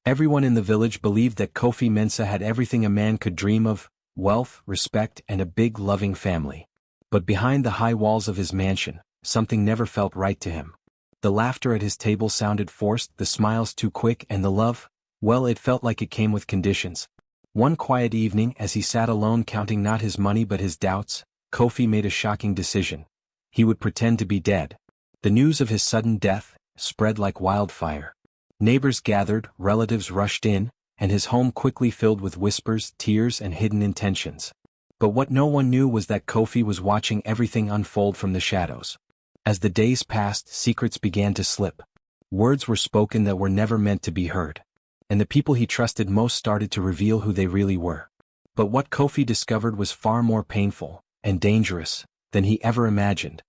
Everyone in the village believed that Kofi Mensah had everything a man could dream of: wealth, respect, and a big, loving family. But behind the high walls of his mansion, something never felt right to him. The laughter at his table sounded forced, the smiles too quick, and the love, well, it felt like it came with conditions. One quiet evening, as he sat alone counting not his money but his doubts, Kofi made a shocking decision. He would pretend to be dead. The news of his sudden death spread like wildfire. Neighbors gathered, relatives rushed in, and his home quickly filled with whispers, tears, and hidden intentions. But what no one knew was that Kofi was watching everything unfold from the shadows. As the days passed, secrets began to slip. Words were spoken that were never meant to be heard. And the people he trusted most started to reveal who they really were. But what Kofi discovered was far more painful and dangerous than he ever imagined.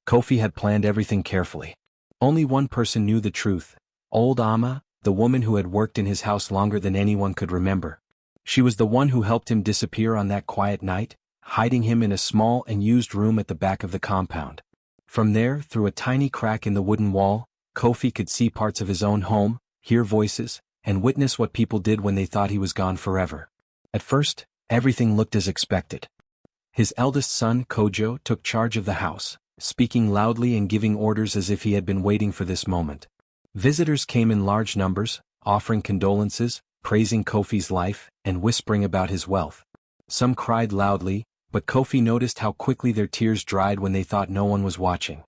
Kofi had planned everything carefully. Only one person knew the truth: old Amma, the woman who had worked in his house longer than anyone could remember. She was the one who helped him disappear on that quiet night, hiding him in a small and used room at the back of the compound. From there, through a tiny crack in the wooden wall, Kofi could see parts of his own home, hear voices, and witness what people did when they thought he was gone forever. At first, everything looked as expected. His eldest son, Kojo, took charge of the house, speaking loudly and giving orders as if he had been waiting for this moment. Visitors came in large numbers, offering condolences, praising Kofi's life, and whispering about his wealth. Some cried loudly, but Kofi noticed how quickly their tears dried when they thought no one was watching.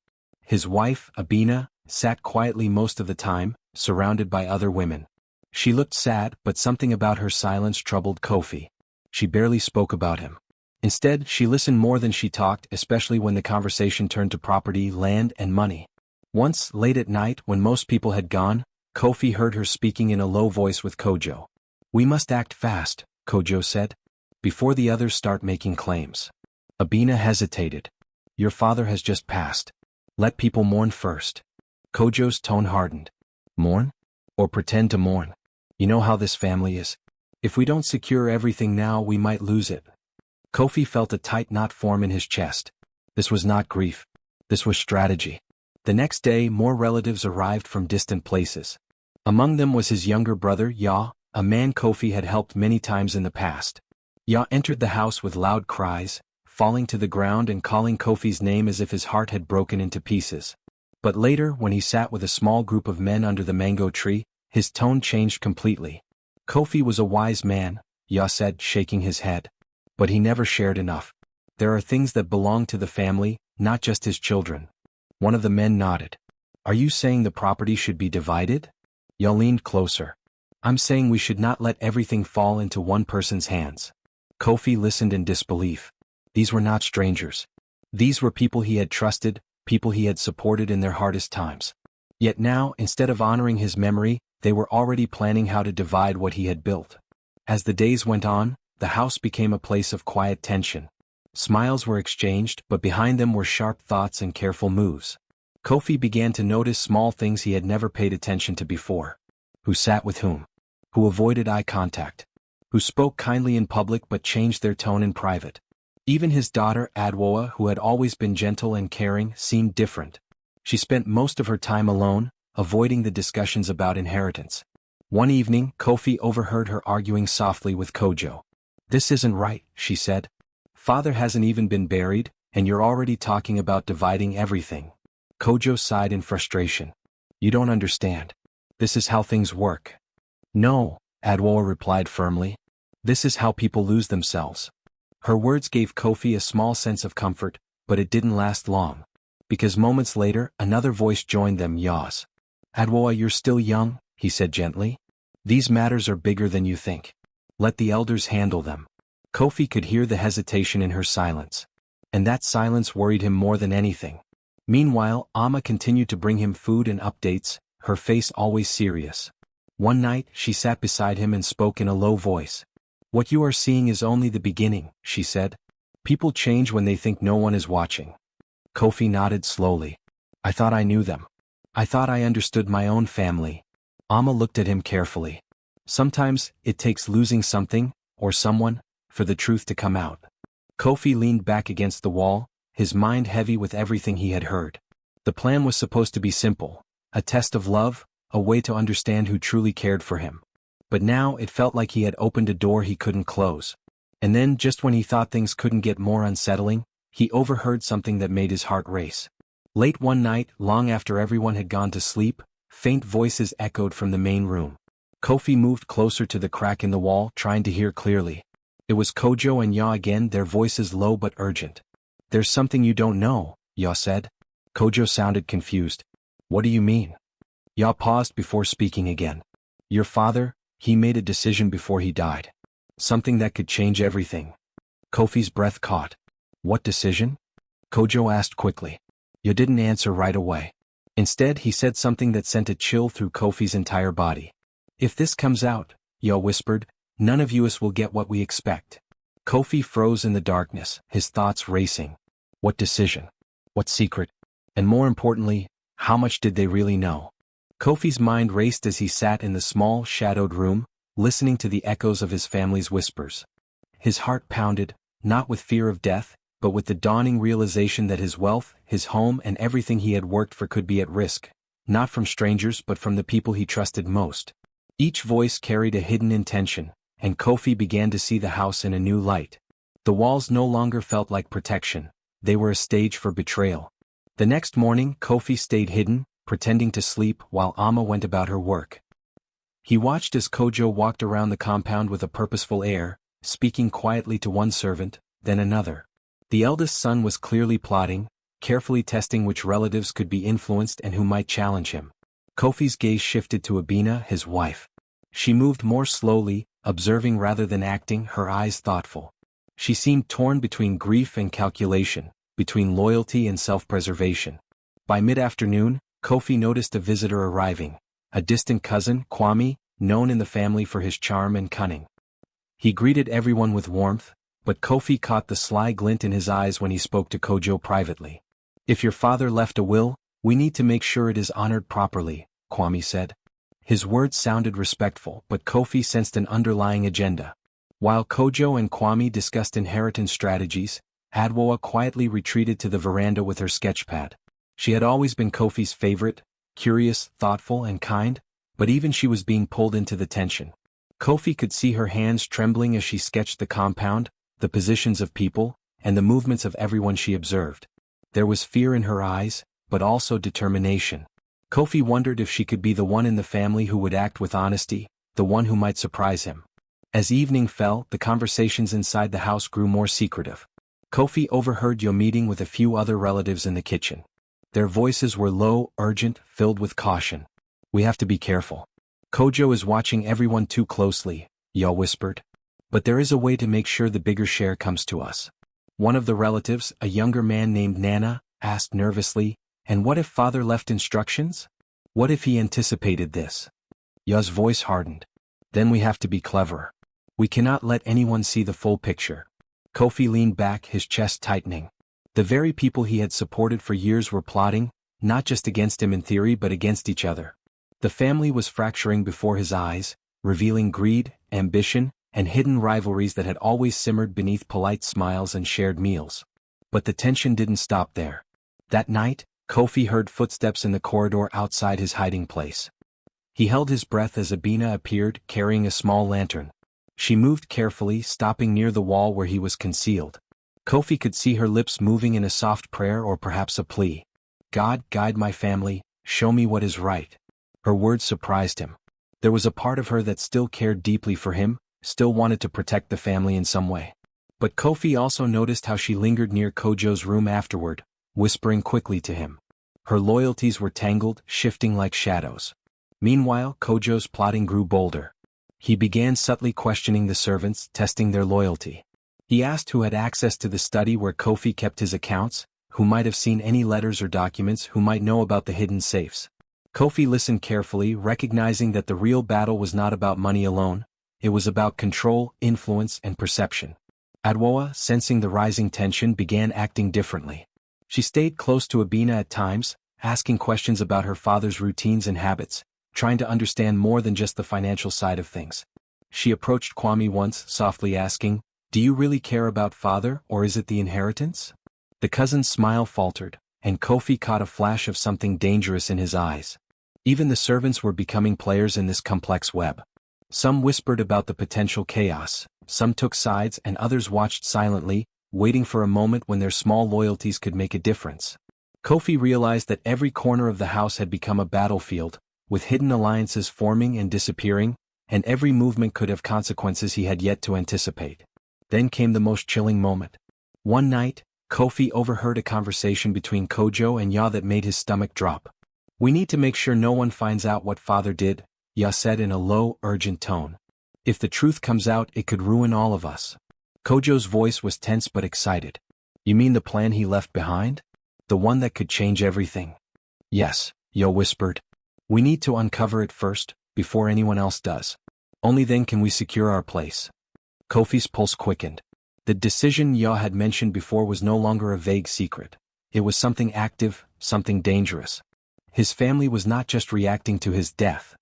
His wife, Abina, sat quietly most of the time, surrounded by other women. She looked sad, but something about her silence troubled Kofi. She barely spoke about him. Instead, she listened more than she talked, especially when the conversation turned to property, land, and money. Once, late at night, when most people had gone, Kofi heard her speaking in a low voice with Kojo. "We must act fast," Kojo said, "before the others start making claims." Abina hesitated. "Your father has just passed. Let people mourn first." Kojo's tone hardened. "Mourn? Or pretend to mourn? You know how this family is. If we don't secure everything now, we might lose it." Kofi felt a tight knot form in his chest. This was not grief. This was strategy. The next day, more relatives arrived from distant places. Among them was his younger brother, Ya, a man Kofi had helped many times in the past. Ya entered the house with loud cries, falling to the ground and calling Kofi's name as if his heart had broken into pieces. But later, when he sat with a small group of men under the mango tree, his tone changed completely. "Kofi was a wise man," Ya said, shaking his head. "But he never shared enough. There are things that belong to the family, not just his children." One of the men nodded. "Are you saying the property should be divided?" Ya leaned closer. "I'm saying we should not let everything fall into one person's hands." Kofi listened in disbelief. These were not strangers. These were people he had trusted, people he had supported in their hardest times. Yet now, instead of honoring his memory, they were already planning how to divide what he had built. As the days went on, the house became a place of quiet tension. Smiles were exchanged, but behind them were sharp thoughts and careful moves. Kofi began to notice small things he had never paid attention to before. Who sat with whom? Who avoided eye contact? Who spoke kindly in public but changed their tone in private? Even his daughter, Adwoa, who had always been gentle and caring, seemed different. She spent most of her time alone, avoiding the discussions about inheritance. One evening, Kofi overheard her arguing softly with Kojo. "This isn't right," she said. "Father hasn't even been buried, and you're already talking about dividing everything." Kojo sighed in frustration. "You don't understand. This is how things work." "No," Adwoa replied firmly. "This is how people lose themselves." Her words gave Kofi a small sense of comfort, but it didn't last long. Because moments later, another voice joined them, Ya's. "Adwoa, you're still young," he said gently. "These matters are bigger than you think. Let the elders handle them." Kofi could hear the hesitation in her silence. And that silence worried him more than anything. Meanwhile, Amma continued to bring him food and updates, her face always serious. One night, she sat beside him and spoke in a low voice. "What you are seeing is only the beginning," she said. "People change when they think no one is watching." Kofi nodded slowly. "I thought I knew them. I thought I understood my own family." Amma looked at him carefully. "Sometimes, it takes losing something, or someone, for the truth to come out." Kofi leaned back against the wall, his mind heavy with everything he had heard. The plan was supposed to be simple, a test of love, a way to understand who truly cared for him. But now it felt like he had opened a door he couldn't close. And then, just when he thought things couldn't get more unsettling, he overheard something that made his heart race. Late one night, long after everyone had gone to sleep, faint voices echoed from the main room. Kofi moved closer to the crack in the wall, trying to hear clearly. It was Kojo and Ya again, their voices low but urgent. "There's something you don't know," Ya said. Kojo sounded confused. "What do you mean?" Ya paused before speaking again. "Your father, he made a decision before he died. Something that could change everything." Kofi's breath caught. "What decision?" Kojo asked quickly. Ya didn't answer right away. Instead, he said something that sent a chill through Kofi's entire body. "If this comes out," Ya whispered, "none of us will get what we expect." Kofi froze in the darkness, his thoughts racing. What decision? What secret? And more importantly, how much did they really know? Kofi's mind raced as he sat in the small, shadowed room, listening to the echoes of his family's whispers. His heart pounded, not with fear of death, but with the dawning realization that his wealth, his home, and everything he had worked for could be at risk, not from strangers but from the people he trusted most. Each voice carried a hidden intention, and Kofi began to see the house in a new light. The walls no longer felt like protection, they were a stage for betrayal. The next morning, Kofi stayed hidden, pretending to sleep while Amma went about her work. He watched as Kojo walked around the compound with a purposeful air, speaking quietly to one servant, then another. The eldest son was clearly plotting, carefully testing which relatives could be influenced and who might challenge him. Kofi's gaze shifted to Abina, his wife. She moved more slowly, observing rather than acting, her eyes thoughtful. She seemed torn between grief and calculation, between loyalty and self-preservation. By mid-afternoon, Kofi noticed a visitor arriving, a distant cousin, Kwame, known in the family for his charm and cunning. He greeted everyone with warmth, but Kofi caught the sly glint in his eyes when he spoke to Kojo privately. "If your father left a will, we need to make sure it is honored properly," Kwame said. His words sounded respectful, but Kofi sensed an underlying agenda. While Kojo and Kwame discussed inheritance strategies, Adwoa quietly retreated to the veranda with her sketchpad. She had always been Kofi's favorite, curious, thoughtful, and kind, but even she was being pulled into the tension. Kofi could see her hands trembling as she sketched the compound, the positions of people, and the movements of everyone she observed. There was fear in her eyes, but also determination. Kofi wondered if she could be the one in the family who would act with honesty, the one who might surprise him. As evening fell, the conversations inside the house grew more secretive. Kofi overheard Yo meeting with a few other relatives in the kitchen. Their voices were low, urgent, filled with caution. "We have to be careful. Kojo is watching everyone too closely," Yo whispered. "But there is a way to make sure the bigger share comes to us." One of the relatives, a younger man named Nana, asked nervously, "And what if father left instructions? What if he anticipated this?" Yo's voice hardened. "Then we have to be cleverer. We cannot let anyone see the full picture." Kofi leaned back, his chest tightening. The very people he had supported for years were plotting, not just against him in theory but against each other. The family was fracturing before his eyes, revealing greed, ambition, and hidden rivalries that had always simmered beneath polite smiles and shared meals. But the tension didn't stop there. That night, Kofi heard footsteps in the corridor outside his hiding place. He held his breath as Abina appeared, carrying a small lantern. She moved carefully, stopping near the wall where he was concealed. Kofi could see her lips moving in a soft prayer or perhaps a plea. "God, guide my family, show me what is right." Her words surprised him. There was a part of her that still cared deeply for him, still wanted to protect the family in some way. But Kofi also noticed how she lingered near Kojo's room afterward, whispering quickly to him. Her loyalties were tangled, shifting like shadows. Meanwhile, Kojo's plotting grew bolder. He began subtly questioning the servants, testing their loyalty. He asked who had access to the study where Kofi kept his accounts, who might have seen any letters or documents, who might know about the hidden safes. Kofi listened carefully, recognizing that the real battle was not about money alone. It was about control, influence, and perception. Adwoa, sensing the rising tension, began acting differently. She stayed close to Abina at times, asking questions about her father's routines and habits, trying to understand more than just the financial side of things. She approached Kwame once, softly asking, "Do you really care about father, or is it the inheritance?" The cousin's smile faltered, and Kofi caught a flash of something dangerous in his eyes. Even the servants were becoming players in this complex web. Some whispered about the potential chaos, some took sides and others watched silently, waiting for a moment when their small loyalties could make a difference. Kofi realized that every corner of the house had become a battlefield, with hidden alliances forming and disappearing, and every movement could have consequences he had yet to anticipate. Then came the most chilling moment. One night, Kofi overheard a conversation between Kojo and Ya that made his stomach drop. "We need to make sure no one finds out what father did," Ya said in a low, urgent tone. "If the truth comes out, it could ruin all of us." Kojo's voice was tense but excited. "You mean the plan he left behind? The one that could change everything?" "Yes," Yo whispered. "We need to uncover it first, before anyone else does. Only then can we secure our place." Kofi's pulse quickened. The decision Ya had mentioned before was no longer a vague secret. It was something active, something dangerous. His family was not just reacting to his death.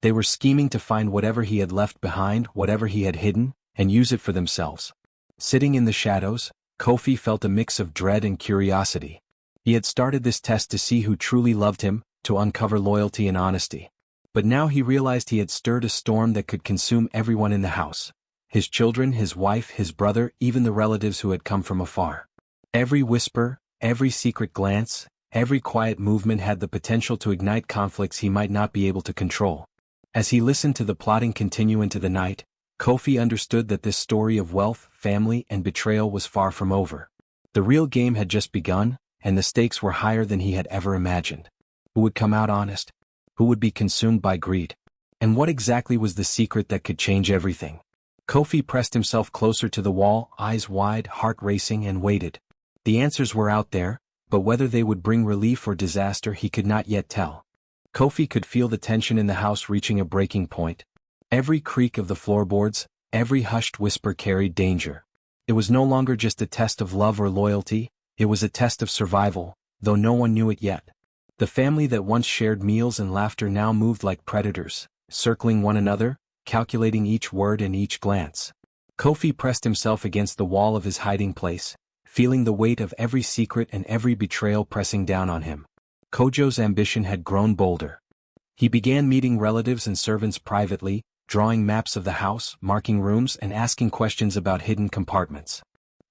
They were scheming to find whatever he had left behind, whatever he had hidden, and use it for themselves. Sitting in the shadows, Kofi felt a mix of dread and curiosity. He had started this test to see who truly loved him, to uncover loyalty and honesty. But now he realized he had stirred a storm that could consume everyone in the house. His children, his wife, his brother, even the relatives who had come from afar. Every whisper, every secret glance, every quiet movement had the potential to ignite conflicts he might not be able to control. As he listened to the plotting continue into the night, Kofi understood that this story of wealth, family, and betrayal was far from over. The real game had just begun, and the stakes were higher than he had ever imagined. Who would come out honest? Who would be consumed by greed? And what exactly was the secret that could change everything? Kofi pressed himself closer to the wall, eyes wide, heart racing, and waited. The answers were out there, but whether they would bring relief or disaster he could not yet tell. Kofi could feel the tension in the house reaching a breaking point. Every creak of the floorboards, every hushed whisper carried danger. It was no longer just a test of love or loyalty, it was a test of survival, though no one knew it yet. The family that once shared meals and laughter now moved like predators, circling one another, calculating each word and each glance. Kofi pressed himself against the wall of his hiding place, feeling the weight of every secret and every betrayal pressing down on him. Kojo's ambition had grown bolder. He began meeting relatives and servants privately, drawing maps of the house, marking rooms, and asking questions about hidden compartments.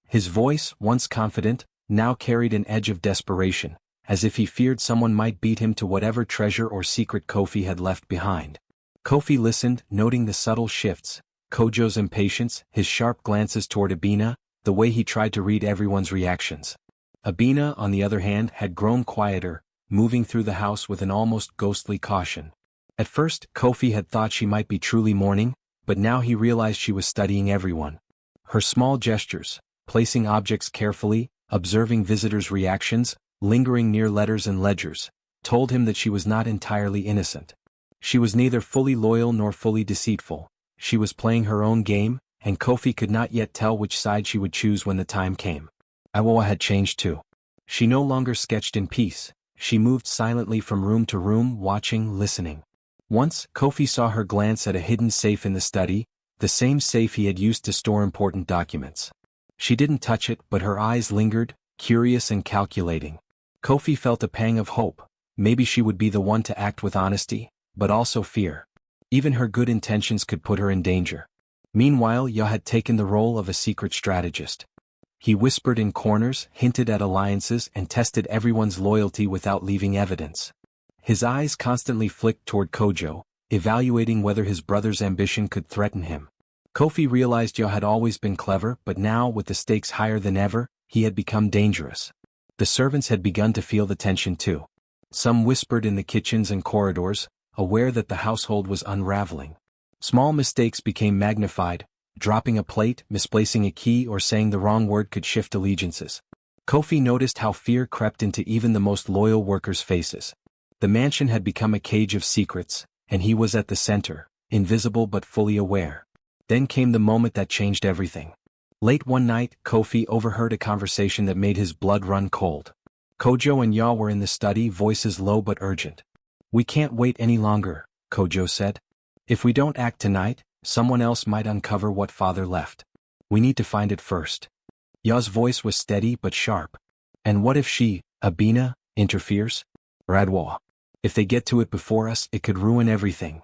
His voice, once confident, now carried an edge of desperation, as if he feared someone might beat him to whatever treasure or secret Kofi had left behind. Kofi listened, noting the subtle shifts, Kojo's impatience, his sharp glances toward Abina, the way he tried to read everyone's reactions. Abina, on the other hand, had grown quieter, moving through the house with an almost ghostly caution. At first, Kofi had thought she might be truly mourning, but now he realized she was studying everyone. Her small gestures, placing objects carefully, observing visitors' reactions, lingering near letters and ledgers, told him that she was not entirely innocent. She was neither fully loyal nor fully deceitful. She was playing her own game, and Kofi could not yet tell which side she would choose when the time came. Awoa had changed too. She no longer sketched in peace. She moved silently from room to room, watching, listening. Once, Kofi saw her glance at a hidden safe in the study, the same safe he had used to store important documents. She didn't touch it, but her eyes lingered, curious and calculating. Kofi felt a pang of hope. Maybe she would be the one to act with honesty, but also fear. Even her good intentions could put her in danger. Meanwhile, Ya had taken the role of a secret strategist. He whispered in corners, hinted at alliances, and tested everyone's loyalty without leaving evidence. His eyes constantly flicked toward Kojo, evaluating whether his brother's ambition could threaten him. Kofi realized Ya had always been clever, but now, with the stakes higher than ever, he had become dangerous. The servants had begun to feel the tension too. Some whispered in the kitchens and corridors, aware that the household was unraveling. Small mistakes became magnified. Dropping a plate, misplacing a key, or saying the wrong word could shift allegiances. Kofi noticed how fear crept into even the most loyal workers' faces. The mansion had become a cage of secrets, and he was at the center, invisible but fully aware. Then came the moment that changed everything. Late one night, Kofi overheard a conversation that made his blood run cold. Kojo and Ya were in the study, voices low but urgent. "We can't wait any longer," Kojo said. "If we don't act tonight, someone else might uncover what father left. We need to find it first." Ya's voice was steady but sharp. "And what if she, Abina, interferes? Radwa. If they get to it before us, it could ruin everything."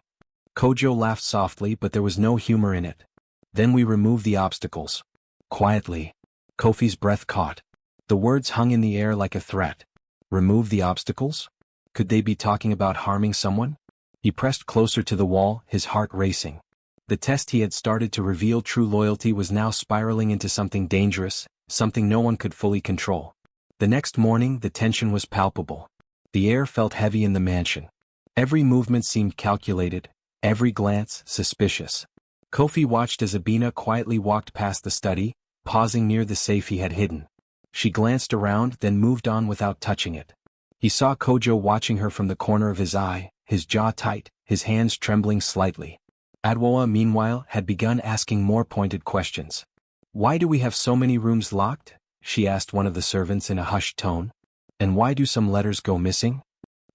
Kojo laughed softly, but there was no humor in it. Then we remove the obstacles. Quietly. Kofi's breath caught. The words hung in the air like a threat. Remove the obstacles? Could they be talking about harming someone? He pressed closer to the wall, his heart racing. The test he had started to reveal true loyalty was now spiraling into something dangerous, something no one could fully control. The next morning, the tension was palpable. The air felt heavy in the mansion. Every movement seemed calculated, every glance suspicious. Kofi watched as Abina quietly walked past the study, pausing near the safe he had hidden. She glanced around, then moved on without touching it. He saw Kojo watching her from the corner of his eye, his jaw tight, his hands trembling slightly. Adwoa, meanwhile, had begun asking more pointed questions. "Why do we have so many rooms locked?" she asked one of the servants in a hushed tone. "And why do some letters go missing?"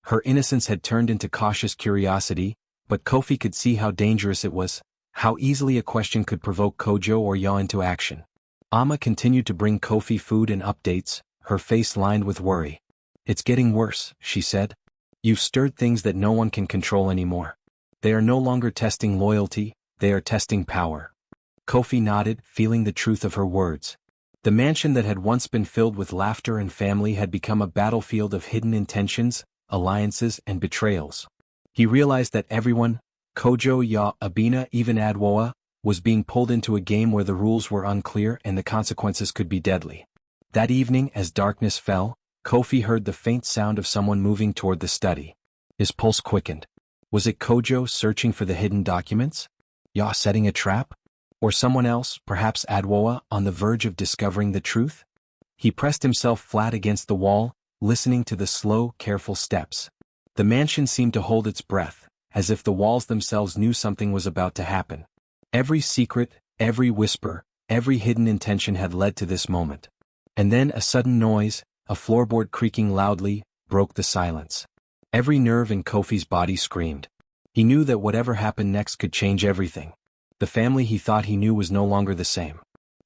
Her innocence had turned into cautious curiosity, but Kofi could see how dangerous it was, how easily a question could provoke Kojo or Ya into action. Amma continued to bring Kofi food and updates, her face lined with worry. "It's getting worse," she said. "You've stirred things that no one can control anymore. They are no longer testing loyalty, they are testing power." Kofi nodded, feeling the truth of her words. The mansion that had once been filled with laughter and family had become a battlefield of hidden intentions, alliances, and betrayals. He realized that everyone, Kojo, Ya, Abina, even Adwoa, was being pulled into a game where the rules were unclear and the consequences could be deadly. That evening, as darkness fell, Kofi heard the faint sound of someone moving toward the study. His pulse quickened. Was it Kojo searching for the hidden documents? Ya setting a trap? Or someone else, perhaps Adwoa, on the verge of discovering the truth? He pressed himself flat against the wall, listening to the slow, careful steps. The mansion seemed to hold its breath, as if the walls themselves knew something was about to happen. Every secret, every whisper, every hidden intention had led to this moment. And then a sudden noise, a floorboard creaking loudly, broke the silence. Every nerve in Kofi's body screamed. He knew that whatever happened next could change everything. The family he thought he knew was no longer the same.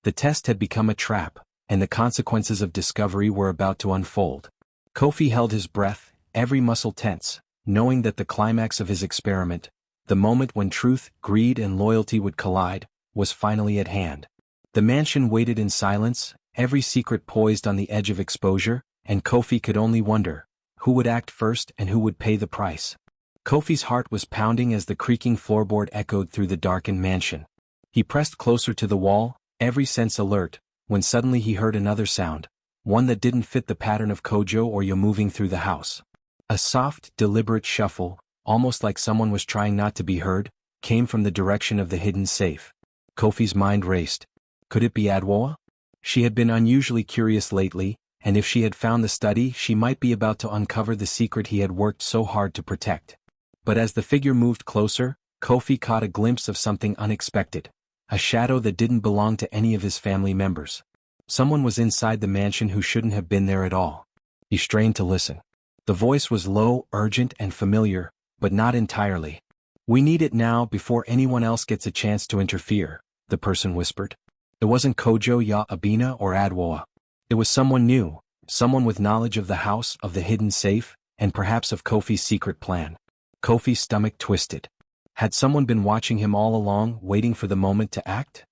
The test had become a trap, and the consequences of discovery were about to unfold. Kofi held his breath, every muscle tense, knowing that the climax of his experiment, the moment when truth, greed, and loyalty would collide, was finally at hand. The mansion waited in silence, every secret poised on the edge of exposure, and Kofi could only wonder, who would act first and who would pay the price? Kofi's heart was pounding as the creaking floorboard echoed through the darkened mansion. He pressed closer to the wall, every sense alert, when suddenly he heard another sound, one that didn't fit the pattern of Kojo or Ya moving through the house. A soft, deliberate shuffle, almost like someone was trying not to be heard, came from the direction of the hidden safe. Kofi's mind raced. Could it be Adwoa? She had been unusually curious lately, and if she had found the study, she might be about to uncover the secret he had worked so hard to protect. But as the figure moved closer, Kofi caught a glimpse of something unexpected, a shadow that didn't belong to any of his family members. Someone was inside the mansion who shouldn't have been there at all. He strained to listen. The voice was low, urgent, and familiar, but not entirely. "We need it now before anyone else gets a chance to interfere," the person whispered. It wasn't Kojo, Ya, Abina, or Adwoa. It was someone new, someone with knowledge of the house, of the hidden safe, and perhaps of Kofi's secret plan. Kofi's stomach twisted. Had someone been watching him all along, waiting for the moment to act?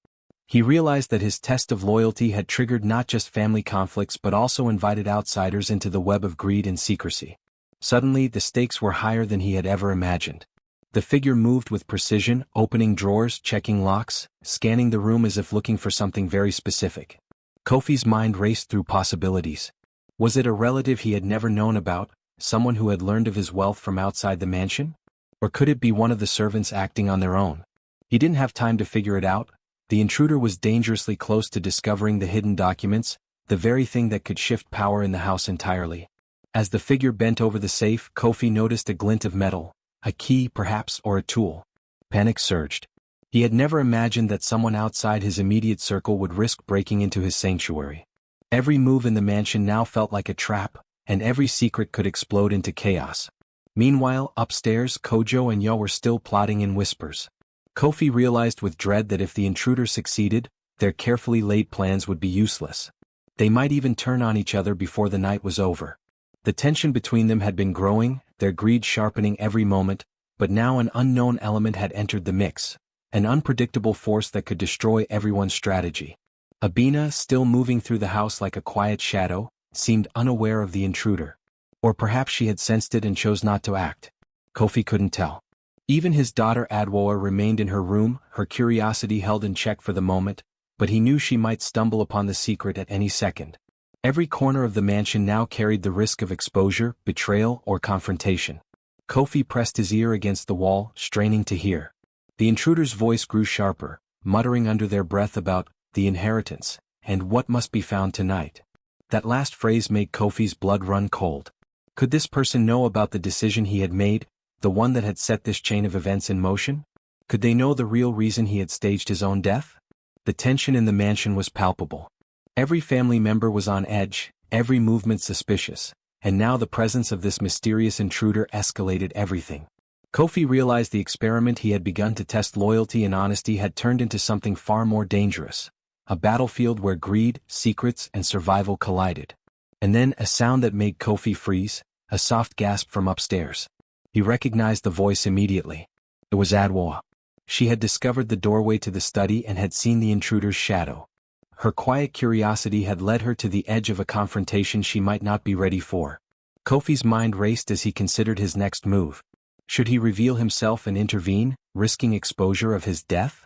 He realized that his test of loyalty had triggered not just family conflicts but also invited outsiders into the web of greed and secrecy. Suddenly, the stakes were higher than he had ever imagined. The figure moved with precision, opening drawers, checking locks, scanning the room as if looking for something very specific. Kofi's mind raced through possibilities. Was it a relative he had never known about, someone who had learned of his wealth from outside the mansion? Or could it be one of the servants acting on their own? He didn't have time to figure it out. The intruder was dangerously close to discovering the hidden documents, the very thing that could shift power in the house entirely. As the figure bent over the safe, Kofi noticed a glint of metal, a key perhaps, or a tool. Panic surged. He had never imagined that someone outside his immediate circle would risk breaking into his sanctuary. Every move in the mansion now felt like a trap, and every secret could explode into chaos. Meanwhile, upstairs, Kojo and Ya were still plotting in whispers. Kofi realized with dread that if the intruder succeeded, their carefully laid plans would be useless. They might even turn on each other before the night was over. The tension between them had been growing, their greed sharpening every moment, But now an unknown element had entered the mix, an unpredictable force that could destroy everyone's strategy. Abina, still moving through the house like a quiet shadow, seemed unaware of the intruder. Or perhaps she had sensed it and chose not to act. Kofi couldn't tell. Even his daughter Adwoa remained in her room, her curiosity held in check for the moment, but he knew she might stumble upon the secret at any second. Every corner of the mansion now carried the risk of exposure, betrayal, or confrontation. Kofi pressed his ear against the wall, straining to hear. The intruder's voice grew sharper, muttering under their breath about the inheritance, and what must be found tonight. That last phrase made Kofi's blood run cold. Could this person know about the decision he had made, the one that had set this chain of events in motion? Could they know the real reason he had staged his own death? The tension in the mansion was palpable. Every family member was on edge, every movement suspicious, and now the presence of this mysterious intruder escalated everything. Kofi realized the experiment he had begun to test loyalty and honesty had turned into something far more dangerous, a battlefield where greed, secrets, and survival collided. And then a sound that made Kofi freeze, a soft gasp from upstairs. He recognized the voice immediately. It was Adwoa. She had discovered the doorway to the study and had seen the intruder's shadow. Her quiet curiosity had led her to the edge of a confrontation she might not be ready for. Kofi's mind raced as he considered his next move. Should he reveal himself and intervene, risking exposure of his death?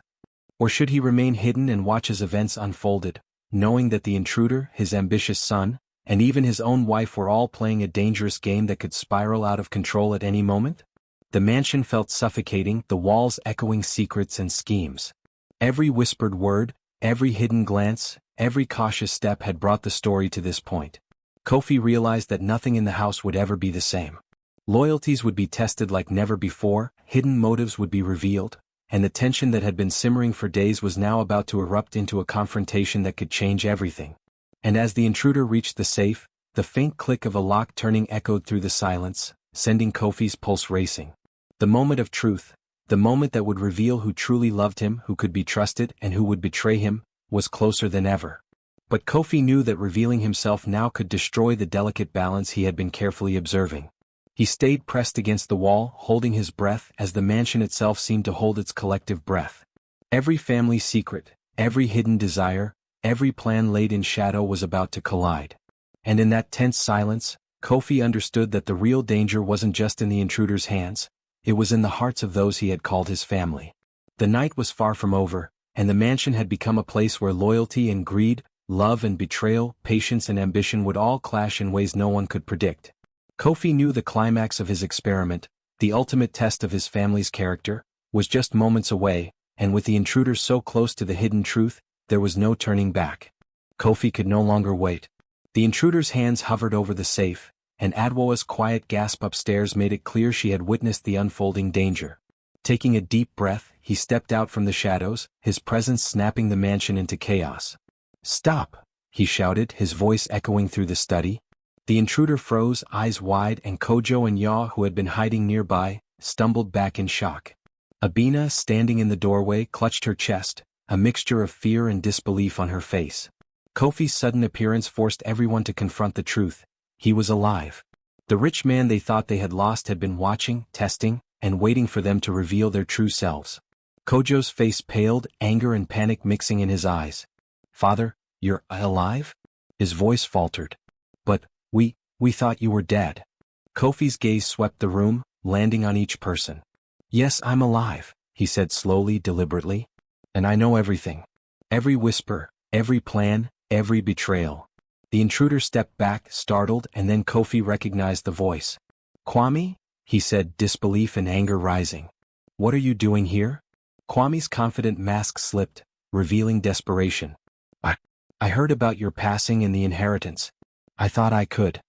Or should he remain hidden and watch as events unfolded, knowing that the intruder, his ambitious son, and even his own wife were all playing a dangerous game that could spiral out of control at any moment? The mansion felt suffocating, the walls echoing secrets and schemes. Every whispered word, every hidden glance, every cautious step had brought the story to this point. Kofi realized that nothing in the house would ever be the same. Loyalties would be tested like never before, hidden motives would be revealed, and the tension that had been simmering for days was now about to erupt into a confrontation that could change everything. And as the intruder reached the safe, the faint click of a lock turning echoed through the silence, sending Kofi's pulse racing. The moment of truth, the moment that would reveal who truly loved him, who could be trusted, and who would betray him, was closer than ever. But Kofi knew that revealing himself now could destroy the delicate balance he had been carefully observing. He stayed pressed against the wall, holding his breath as the mansion itself seemed to hold its collective breath. Every family secret, every hidden desire, every plan laid in shadow was about to collide. And in that tense silence, Kofi understood that the real danger wasn't just in the intruder's hands, it was in the hearts of those he had called his family. The night was far from over, and the mansion had become a place where loyalty and greed, love and betrayal, patience and ambition would all clash in ways no one could predict. Kofi knew the climax of his experiment, the ultimate test of his family's character, was just moments away, and with the intruder so close to the hidden truth, there was no turning back. Kofi could no longer wait. The intruder's hands hovered over the safe, and Adwoa's quiet gasp upstairs made it clear she had witnessed the unfolding danger. Taking a deep breath, he stepped out from the shadows, his presence snapping the mansion into chaos. "Stop!" he shouted, his voice echoing through the study. The intruder froze, eyes wide, and Kojo and Ya, who had been hiding nearby, stumbled back in shock. Abina, standing in the doorway, clutched her chest, a mixture of fear and disbelief on her face. Kofi's sudden appearance forced everyone to confront the truth. He was alive. The rich man they thought they had lost had been watching, testing, and waiting for them to reveal their true selves. Kojo's face paled, anger and panic mixing in his eyes. "Father, you're alive?" His voice faltered. "But, we thought you were dead." Kofi's gaze swept the room, landing on each person. "Yes, I'm alive," he said slowly, deliberately. "And I know everything. Every whisper, every plan, every betrayal." The intruder stepped back, startled, and then Kofi recognized the voice. "Kwame?" he said, disbelief and anger rising. "What are you doing here?" Kwame's confident mask slipped, revealing desperation. I heard about your passing and the inheritance. I thought I could."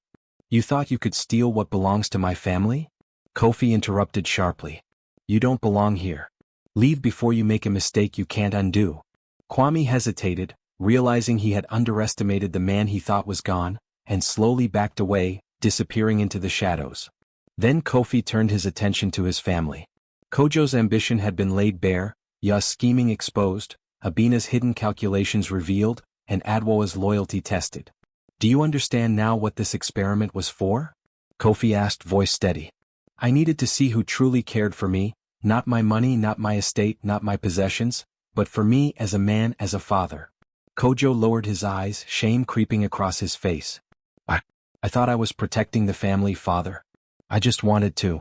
"You thought you could steal what belongs to my family?" Kofi interrupted sharply. "You don't belong here. Leave before you make a mistake you can't undo." Kwame hesitated, realizing he had underestimated the man he thought was gone, and slowly backed away, disappearing into the shadows. Then Kofi turned his attention to his family. Kojo's ambition had been laid bare, Ya's scheming exposed, Abina's hidden calculations revealed, and Adwoa's loyalty tested. "Do you understand now what this experiment was for?" Kofi asked, voice steady. I needed to see who truly cared for me, not my money, not my estate, not my possessions, but for me as a man, as a father. Kojo lowered his eyes, shame creeping across his face. I thought I was protecting the family, father. I just wanted to.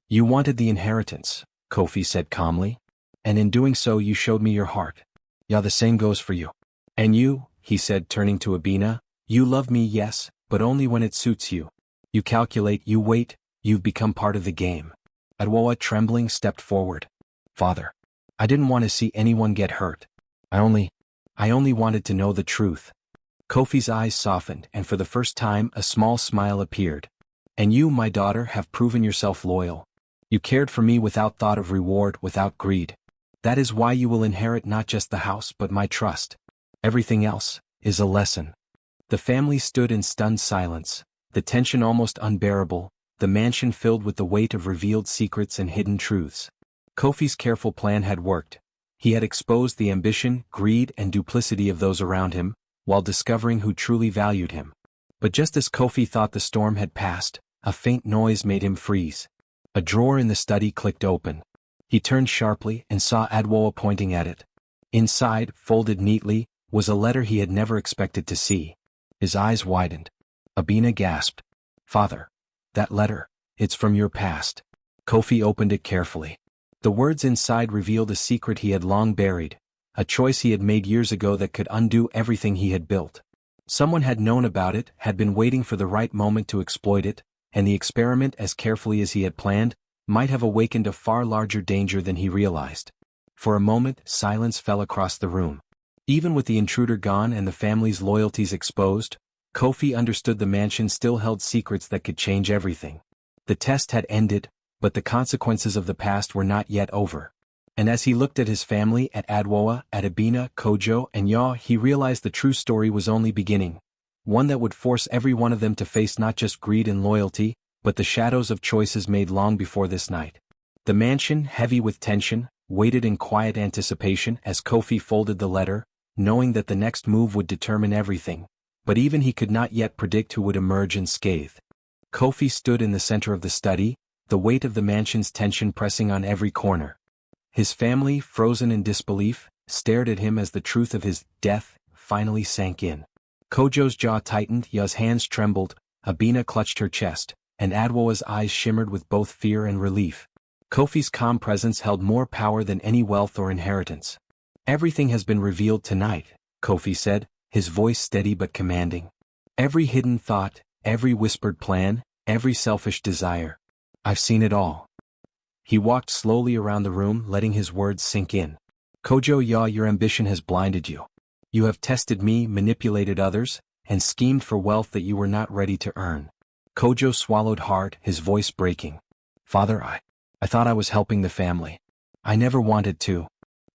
You wanted the inheritance, Kofi said calmly. And in doing so you showed me your heart. Yeah, the same goes for you. And you, he said turning to Abina, you love me, yes, but only when it suits you. You calculate, you wait, you've become part of the game. Adwoa, trembling, stepped forward. Father, I didn't want to see anyone get hurt. I only wanted to know the truth. Kofi's eyes softened, and for the first time a small smile appeared. And you, my daughter, have proven yourself loyal. You cared for me without thought of reward, without greed. That is why you will inherit not just the house but my trust. Everything else is a lesson. The family stood in stunned silence, the tension almost unbearable, the mansion filled with the weight of revealed secrets and hidden truths. Kofi's careful plan had worked. He had exposed the ambition, greed, and duplicity of those around him, while discovering who truly valued him. But just as Kofi thought the storm had passed, a faint noise made him freeze. A drawer in the study clicked open. He turned sharply and saw Adwoa pointing at it. Inside, folded neatly, was a letter he had never expected to see. His eyes widened. Abina gasped. Father, that letter, it's from your past. Kofi opened it carefully. The words inside revealed a secret he had long buried, a choice he had made years ago that could undo everything he had built. Someone had known about it, had been waiting for the right moment to exploit it, and the experiment, as carefully as he had planned, might have awakened a far larger danger than he realized. For a moment, silence fell across the room. Even with the intruder gone and the family's loyalties exposed, Kofi understood the mansion still held secrets that could change everything. The test had ended, but the consequences of the past were not yet over. And as he looked at his family, at Adwoa, at Abina, Kojo, and Ya, he realized the true story was only beginning. One that would force every one of them to face not just greed and loyalty, but the shadows of choices made long before this night. The mansion, heavy with tension, waited in quiet anticipation as Kofi folded the letter, knowing that the next move would determine everything, but even he could not yet predict who would emerge unscathed. Kofi stood in the center of the study, the weight of the mansion's tension pressing on every corner. His family, frozen in disbelief, stared at him as the truth of his death finally sank in. Kojo's jaw tightened, Ya's hands trembled, Abina clutched her chest, and Adwoa's eyes shimmered with both fear and relief. Kofi's calm presence held more power than any wealth or inheritance. Everything has been revealed tonight, Kofi said, his voice steady but commanding. Every hidden thought, every whispered plan, every selfish desire. I've seen it all. He walked slowly around the room, letting his words sink in. Kojo, Ya, your ambition has blinded you. You have tested me, manipulated others, and schemed for wealth that you were not ready to earn. Kojo swallowed hard, his voice breaking. Father, I thought I was helping the family. I never wanted to.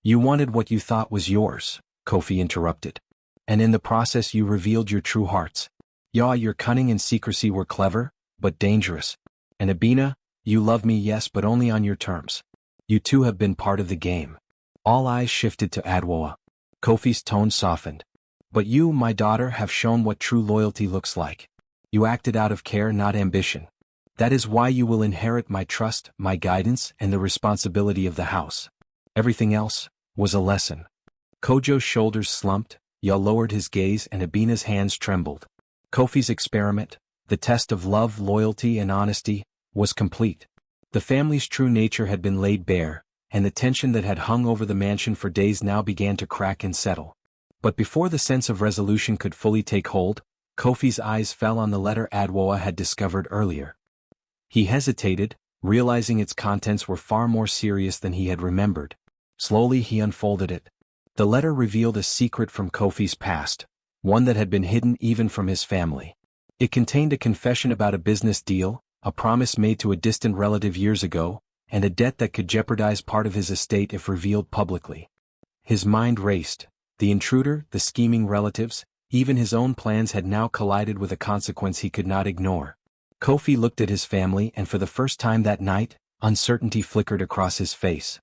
You wanted what you thought was yours, Kofi interrupted. And in the process you revealed your true hearts. Ya, your cunning and secrecy were clever, but dangerous. And Abina, you love me, yes, but only on your terms. You too have been part of the game. All eyes shifted to Adwoa. Kofi's tone softened. But you, my daughter, have shown what true loyalty looks like. You acted out of care, not ambition. That is why you will inherit my trust, my guidance, and the responsibility of the house. Everything else was a lesson. Kojo's shoulders slumped, Ya lowered his gaze, and Abina's hands trembled. Kofi's experiment, the test of love, loyalty, and honesty, was complete. The family's true nature had been laid bare, and the tension that had hung over the mansion for days now began to crack and settle. But before the sense of resolution could fully take hold, Kofi's eyes fell on the letter Adwoa had discovered earlier. He hesitated, realizing its contents were far more serious than he had remembered. Slowly he unfolded it. The letter revealed a secret from Kofi's past, one that had been hidden even from his family. It contained a confession about a business deal, a promise made to a distant relative years ago, and a debt that could jeopardize part of his estate if revealed publicly. His mind raced. The intruder, the scheming relatives, even his own plans had now collided with a consequence he could not ignore. Kofi looked at his family, and for the first time that night, uncertainty flickered across his face.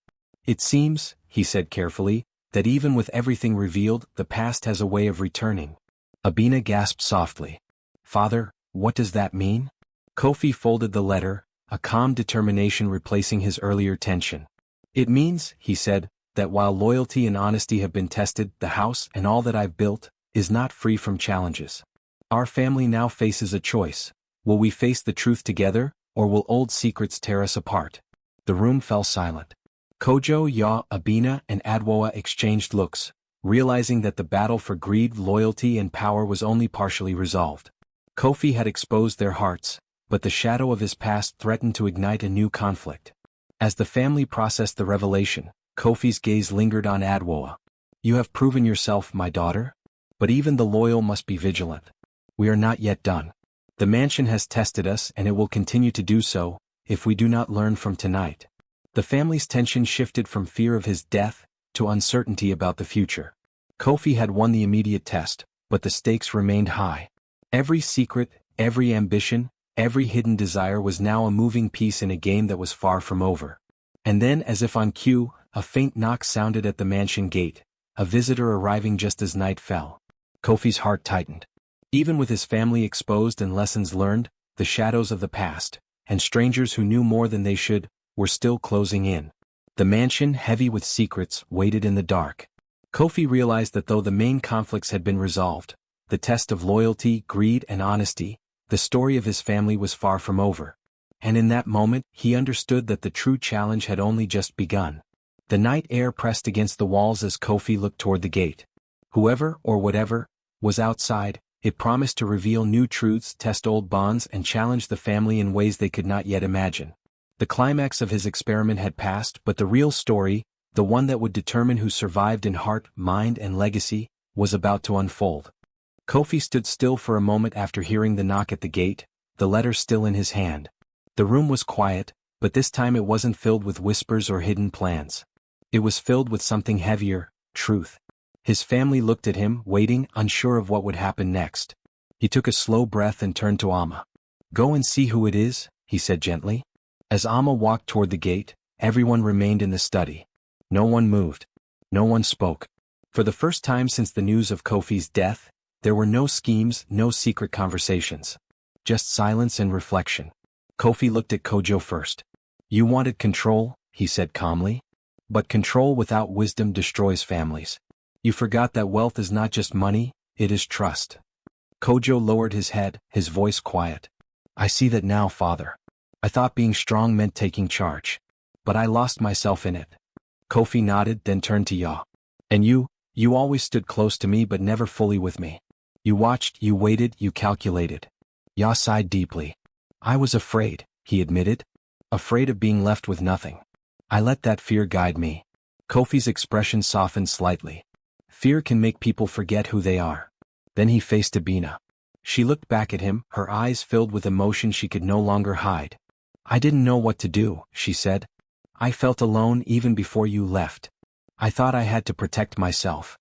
It seems, he said carefully, that even with everything revealed, the past has a way of returning. Abina gasped softly. Father, what does that mean? Kofi folded the letter, a calm determination replacing his earlier tension. "It means," he said, "that while loyalty and honesty have been tested, the house and all that I've built is not free from challenges. Our family now faces a choice. Will we face the truth together, or will old secrets tear us apart?" The room fell silent. Kojo, Ya, Abina, and Adwoa exchanged looks, realizing that the battle for greed, loyalty, and power was only partially resolved. Kofi had exposed their hearts, but the shadow of his past threatened to ignite a new conflict. As the family processed the revelation, Kofi's gaze lingered on Adwoa. "You have proven yourself, my daughter. But even the loyal must be vigilant. We are not yet done. The mansion has tested us and it will continue to do so, if we do not learn from tonight." The family's tension shifted from fear of his death to uncertainty about the future. Kofi had won the immediate test, but the stakes remained high. Every secret, every ambition, every hidden desire was now a moving piece in a game that was far from over. And then, as if on cue, a faint knock sounded at the mansion gate, a visitor arriving just as night fell. Kofi's heart tightened. Even with his family exposed and lessons learned, the shadows of the past, and strangers who knew more than they should, were still closing in. The mansion, heavy with secrets, waited in the dark. Kofi realized that though the main conflicts had been resolved, the test of loyalty, greed, and honesty, the story of his family was far from over. And in that moment, he understood that the true challenge had only just begun. The night air pressed against the walls as Kofi looked toward the gate. Whoever, or whatever, was outside, it promised to reveal new truths, test old bonds, and challenge the family in ways they could not yet imagine. The climax of his experiment had passed, but the real story, the one that would determine who survived in heart, mind, and legacy, was about to unfold. Kofi stood still for a moment after hearing the knock at the gate, the letter still in his hand. The room was quiet, but this time it wasn't filled with whispers or hidden plans. It was filled with something heavier, truth. His family looked at him, waiting, unsure of what would happen next. He took a slow breath and turned to Amma. "Go and see who it is," he said gently. As Amma walked toward the gate, everyone remained in the study. No one moved. No one spoke. For the first time since the news of Kofi's death, there were no schemes, no secret conversations. Just silence and reflection. Kofi looked at Kojo first. "You wanted control," he said calmly. "But control without wisdom destroys families. You forgot that wealth is not just money, it is trust." Kojo lowered his head, his voice quiet. "I see that now, father. I thought being strong meant taking charge. But I lost myself in it." Kofi nodded, then turned to Ya. "And you always stood close to me but never fully with me. You watched, you waited, you calculated." Ya sighed deeply. "I was afraid," he admitted. "Afraid of being left with nothing. I let that fear guide me." Kofi's expression softened slightly. Fear can make people forget who they are. Then he faced Abina. She looked back at him, her eyes filled with emotion she could no longer hide. "I didn't know what to do," she said. "I felt alone even before you left. I thought I had to protect myself."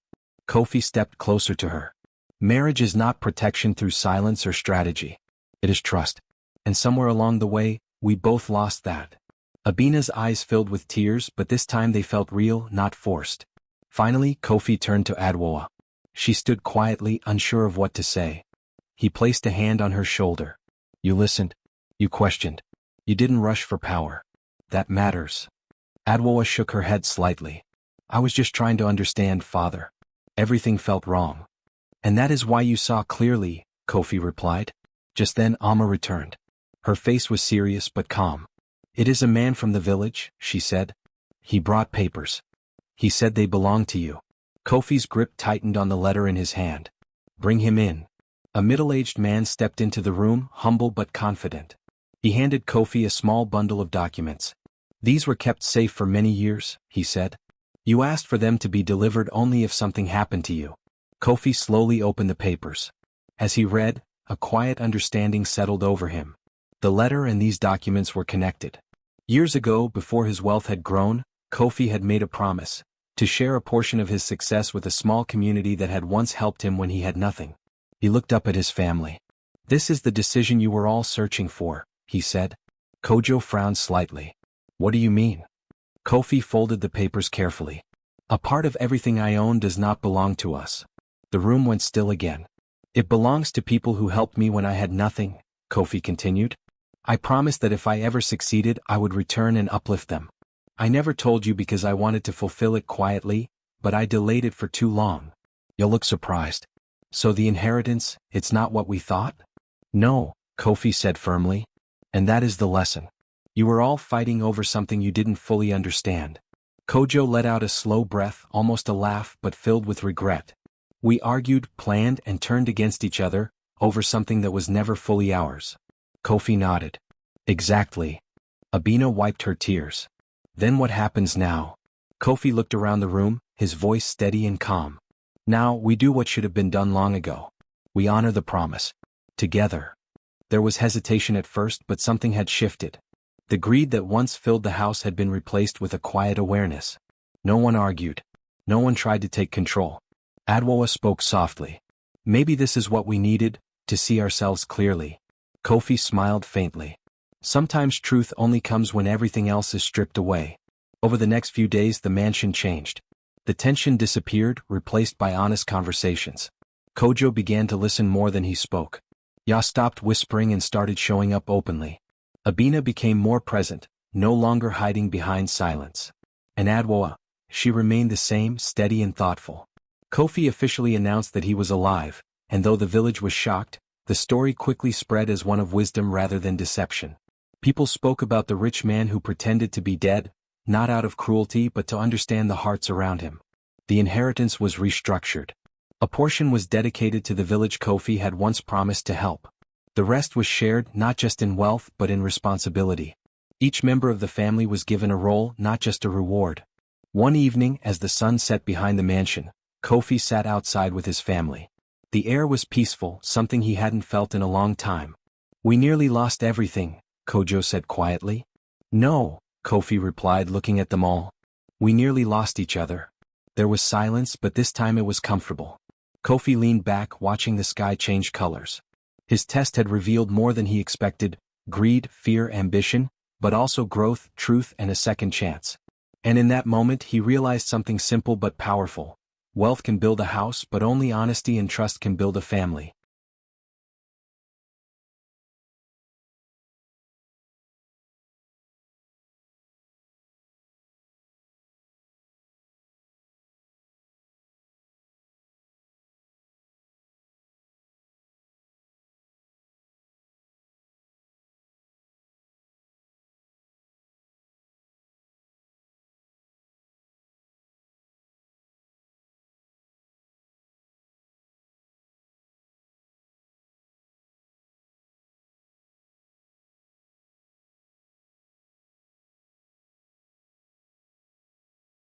Kofi stepped closer to her. "Marriage is not protection through silence or strategy. It is trust. And somewhere along the way, we both lost that." Abina's eyes filled with tears, but this time they felt real, not forced. Finally, Kofi turned to Adwoa. She stood quietly, unsure of what to say. He placed a hand on her shoulder. "You listened. You questioned. You didn't rush for power. That matters." Adwoa shook her head slightly. "I was just trying to understand, father. Everything felt wrong." "And that is why you saw clearly," Kofi replied. Just then Amma returned. Her face was serious but calm. "It is a man from the village," she said. "He brought papers. He said they belong to you." Kofi's grip tightened on the letter in his hand. "Bring him in." A middle-aged man stepped into the room, humble but confident. He handed Kofi a small bundle of documents. "These were kept safe for many years," he said. "You asked for them to be delivered only if something happened to you." Kofi slowly opened the papers. As he read, a quiet understanding settled over him. The letter and these documents were connected. Years ago, before his wealth had grown, Kofi had made a promise to share a portion of his success with a small community that had once helped him when he had nothing. He looked up at his family. "This is the decision you were all searching for," he said. Kojo frowned slightly. "What do you mean?" Kofi folded the papers carefully. "A part of everything I own does not belong to us." The room went still again. "It belongs to people who helped me when I had nothing," Kofi continued. I promised that if I ever succeeded I would return and uplift them. I never told you because I wanted to fulfill it quietly, but I delayed it for too long. You'll look surprised. So the inheritance, it's not what we thought? No, Kofi said firmly. And that is the lesson. You were all fighting over something you didn't fully understand. Kojo let out a slow breath, almost a laugh but filled with regret. We argued, planned and turned against each other, over something that was never fully ours. Kofi nodded. Exactly. Abina wiped her tears. Then what happens now? Kofi looked around the room, his voice steady and calm. Now, we do what should have been done long ago. We honor the promise. Together. There was hesitation at first, but something had shifted. The greed that once filled the house had been replaced with a quiet awareness. No one argued. No one tried to take control. Adwoa spoke softly. Maybe this is what we needed, to see ourselves clearly. Kofi smiled faintly. Sometimes truth only comes when everything else is stripped away. Over the next few days the mansion changed. The tension disappeared, replaced by honest conversations. Kojo began to listen more than he spoke. Ya stopped whispering and started showing up openly. Abina became more present, no longer hiding behind silence. And Adwoa, she remained the same, steady and thoughtful. Kofi officially announced that he was alive, and though the village was shocked, the story quickly spread as one of wisdom rather than deception. People spoke about the rich man who pretended to be dead, not out of cruelty but to understand the hearts around him. The inheritance was restructured. A portion was dedicated to the village Kofi had once promised to help. The rest was shared not just in wealth but in responsibility. Each member of the family was given a role, not just a reward. One evening, as the sun set behind the mansion, Kofi sat outside with his family. The air was peaceful, something he hadn't felt in a long time. We nearly lost everything, Kojo said quietly. No, Kofi replied, looking at them all. We nearly lost each other. There was silence, but this time it was comfortable. Kofi leaned back, watching the sky change colors. His test had revealed more than he expected: greed, fear, ambition, but also growth, truth, and a second chance. And in that moment he realized something simple but powerful. Wealth can build a house, but only honesty and trust can build a family.